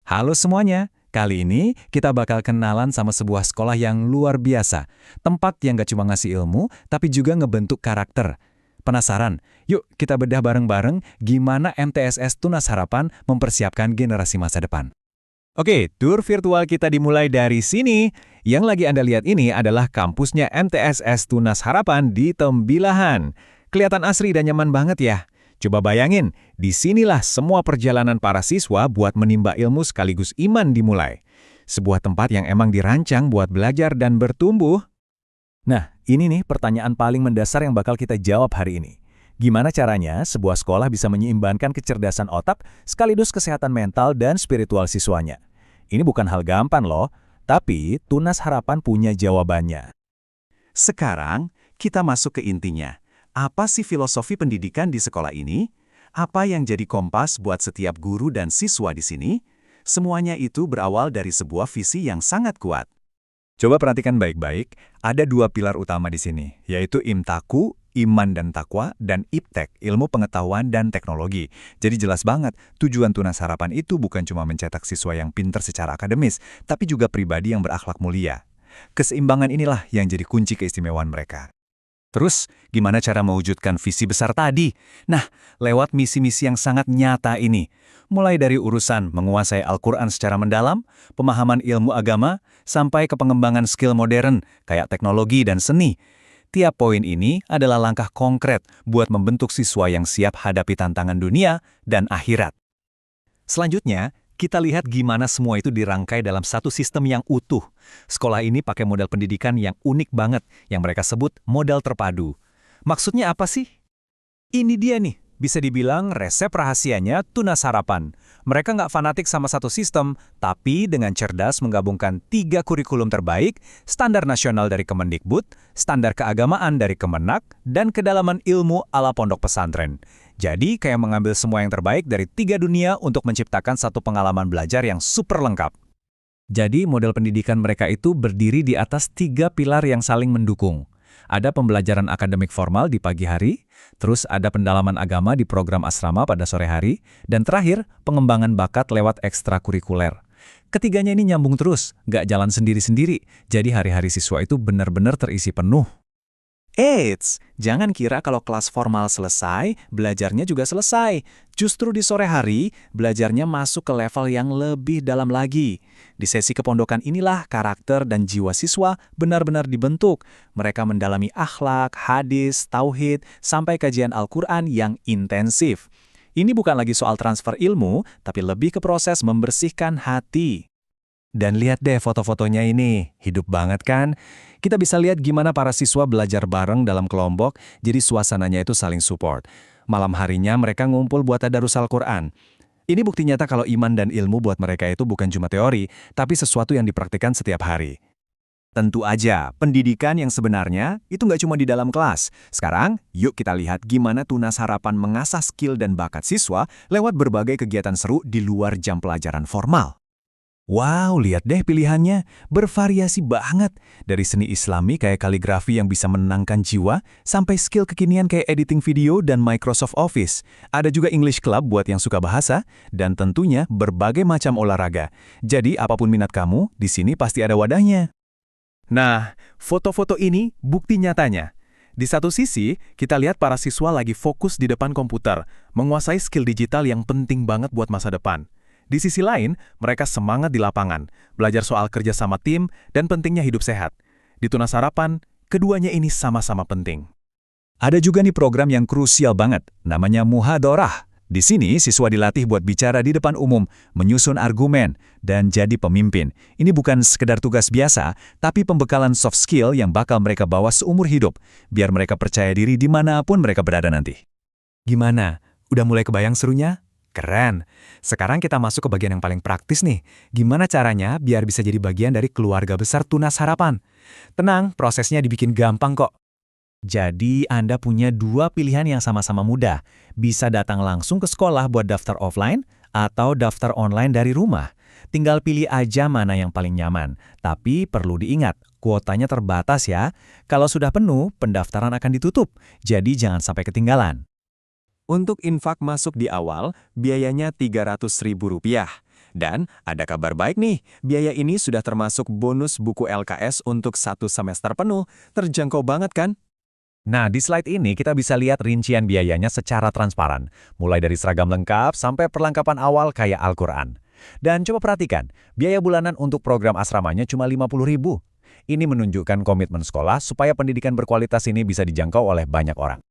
Halo semuanya, kali ini kita bakal kenalan sama sebuah sekolah yang luar biasa. Tempat yang gak cuma ngasih ilmu, tapi juga ngebentuk karakter. Penasaran? Yuk kita bedah bareng-bareng gimana MTSS Tunas Harapan mempersiapkan generasi masa depan. Oke, tur virtual kita dimulai dari sini. Yang lagi Anda lihat ini adalah kampusnya MTSS Tunas Harapan di Tembilahan. Kelihatan asri dan nyaman banget ya. Coba bayangin, disinilah semua perjalanan para siswa buat menimba ilmu sekaligus iman dimulai. Sebuah tempat yang emang dirancang buat belajar dan bertumbuh. Nah, ini nih pertanyaan paling mendasar yang bakal kita jawab hari ini. Gimana caranya sebuah sekolah bisa menyeimbangkan kecerdasan otak sekaligus kesehatan mental dan spiritual siswanya? Ini bukan hal gampang loh, tapi Tunas Harapan punya jawabannya. Sekarang, kita masuk ke intinya. Apa sih filosofi pendidikan di sekolah ini? Apa yang jadi kompas buat setiap guru dan siswa di sini? Semuanya itu berawal dari sebuah visi yang sangat kuat. Coba perhatikan baik-baik, ada dua pilar utama di sini, yaitu Imtaku, Iman dan Takwa, dan Iptek, Ilmu Pengetahuan dan Teknologi. Jadi jelas banget, tujuan Tunas Harapan itu bukan cuma mencetak siswa yang pintar secara akademis, tapi juga pribadi yang berakhlak mulia. Keseimbangan inilah yang jadi kunci keistimewaan mereka. Terus, gimana cara mewujudkan visi besar tadi? Nah, lewat misi-misi yang sangat nyata ini. Mulai dari urusan menguasai Al-Quran secara mendalam, pemahaman ilmu agama, sampai ke pengembangan skill modern, kayak teknologi dan seni. Tiap poin ini adalah langkah konkret buat membentuk siswa yang siap hadapi tantangan dunia dan akhirat. Selanjutnya, kita lihat gimana semua itu dirangkai dalam satu sistem yang utuh. Sekolah ini pakai model pendidikan yang unik banget, yang mereka sebut model terpadu. Maksudnya apa sih? Ini dia nih, bisa dibilang resep rahasianya Tunas Harapan. Mereka nggak fanatik sama satu sistem, tapi dengan cerdas menggabungkan 3 kurikulum terbaik, standar nasional dari Kemendikbud, standar keagamaan dari Kemenak, dan kedalaman ilmu ala pondok pesantren. Jadi, kayak mengambil semua yang terbaik dari 3 dunia untuk menciptakan satu pengalaman belajar yang super lengkap. Jadi, model pendidikan mereka itu berdiri di atas 3 pilar yang saling mendukung. Ada pembelajaran akademik formal di pagi hari, terus ada pendalaman agama di program asrama pada sore hari, dan terakhir, pengembangan bakat lewat ekstrakurikuler. Ketiganya ini nyambung terus, nggak jalan sendiri-sendiri, jadi hari-hari siswa itu benar-benar terisi penuh. Eits, jangan kira kalau kelas formal selesai, belajarnya juga selesai. Justru di sore hari, belajarnya masuk ke level yang lebih dalam lagi. Di sesi kepondokan inilah karakter dan jiwa siswa benar-benar dibentuk. Mereka mendalami akhlak, hadis, tauhid, sampai kajian Al-Quran yang intensif. Ini bukan lagi soal transfer ilmu, tapi lebih ke proses membersihkan hati. Dan lihat deh foto-fotonya ini, hidup banget kan? Kita bisa lihat gimana para siswa belajar bareng dalam kelompok, jadi suasananya itu saling support. Malam harinya mereka ngumpul buat tadarus Al-Quran. Ini bukti nyata kalau iman dan ilmu buat mereka itu bukan cuma teori, tapi sesuatu yang dipraktikkan setiap hari. Tentu aja, pendidikan yang sebenarnya itu nggak cuma di dalam kelas. Sekarang, yuk kita lihat gimana Tunas Harapan mengasah skill dan bakat siswa lewat berbagai kegiatan seru di luar jam pelajaran formal. Wow, lihat deh pilihannya, bervariasi banget. Dari seni islami kayak kaligrafi yang bisa menenangkan jiwa, sampai skill kekinian kayak editing video dan Microsoft Office. Ada juga English Club buat yang suka bahasa, dan tentunya berbagai macam olahraga. Jadi apapun minat kamu, di sini pasti ada wadahnya. Nah, foto-foto ini bukti nyatanya. Di satu sisi, kita lihat para siswa lagi fokus di depan komputer, menguasai skill digital yang penting banget buat masa depan. Di sisi lain, mereka semangat di lapangan, belajar soal kerja sama tim, dan pentingnya hidup sehat. Di Tunas Harapan, keduanya ini sama-sama penting. Ada juga nih program yang krusial banget, namanya Muhadharah. Di sini, siswa dilatih buat bicara di depan umum, menyusun argumen, dan jadi pemimpin. Ini bukan sekedar tugas biasa, tapi pembekalan soft skill yang bakal mereka bawa seumur hidup, biar mereka percaya diri dimanapun mereka berada nanti. Gimana? Udah mulai kebayang serunya? Keren. Sekarang kita masuk ke bagian yang paling praktis nih. Gimana caranya biar bisa jadi bagian dari keluarga besar Tunas Harapan? Tenang, prosesnya dibikin gampang kok. Jadi Anda punya 2 pilihan yang sama-sama mudah. Bisa datang langsung ke sekolah buat daftar offline atau daftar online dari rumah. Tinggal pilih aja mana yang paling nyaman. Tapi perlu diingat, kuotanya terbatas ya. Kalau sudah penuh, pendaftaran akan ditutup. Jadi jangan sampai ketinggalan. Untuk infak masuk di awal, biayanya Rp300.000. Dan ada kabar baik nih, biaya ini sudah termasuk bonus buku LKS untuk 1 semester penuh. Terjangkau banget kan? Nah, di slide ini kita bisa lihat rincian biayanya secara transparan, mulai dari seragam lengkap sampai perlengkapan awal kayak Al-Quran. Dan coba perhatikan, biaya bulanan untuk program asramanya cuma 50.000. Ini menunjukkan komitmen sekolah supaya pendidikan berkualitas ini bisa dijangkau oleh banyak orang.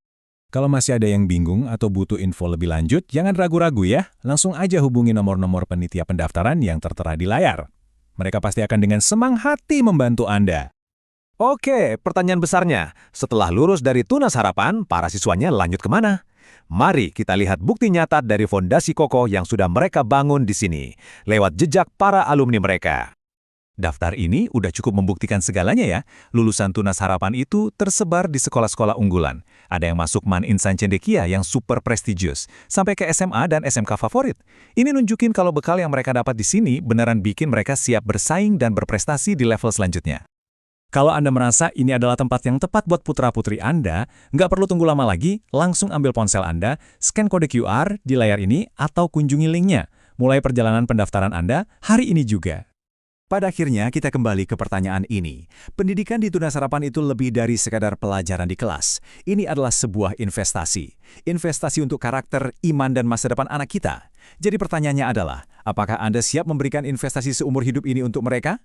Kalau masih ada yang bingung atau butuh info lebih lanjut, jangan ragu-ragu ya. Langsung aja hubungi nomor-nomor panitia pendaftaran yang tertera di layar. Mereka pasti akan dengan senang hati membantu Anda. Oke, pertanyaan besarnya. Setelah lulus dari Tunas Harapan, para siswanya lanjut kemana? Mari kita lihat bukti nyata dari fondasi kokoh yang sudah mereka bangun di sini, lewat jejak para alumni mereka. Daftar ini udah cukup membuktikan segalanya ya. Lulusan Tunas Harapan itu tersebar di sekolah-sekolah unggulan. Ada yang masuk Man Insan Cendekia yang super prestigious, sampai ke SMA dan SMK favorit. Ini nunjukin kalau bekal yang mereka dapat di sini beneran bikin mereka siap bersaing dan berprestasi di level selanjutnya. Kalau Anda merasa ini adalah tempat yang tepat buat putra-putri Anda, nggak perlu tunggu lama lagi, langsung ambil ponsel Anda, scan kode QR di layar ini, atau kunjungi linknya. Mulai perjalanan pendaftaran Anda hari ini juga. Pada akhirnya, kita kembali ke pertanyaan ini. Pendidikan di Tunas Harapan itu lebih dari sekadar pelajaran di kelas. Ini adalah sebuah investasi. Investasi untuk karakter, iman, dan masa depan anak kita. Jadi pertanyaannya adalah, apakah Anda siap memberikan investasi seumur hidup ini untuk mereka?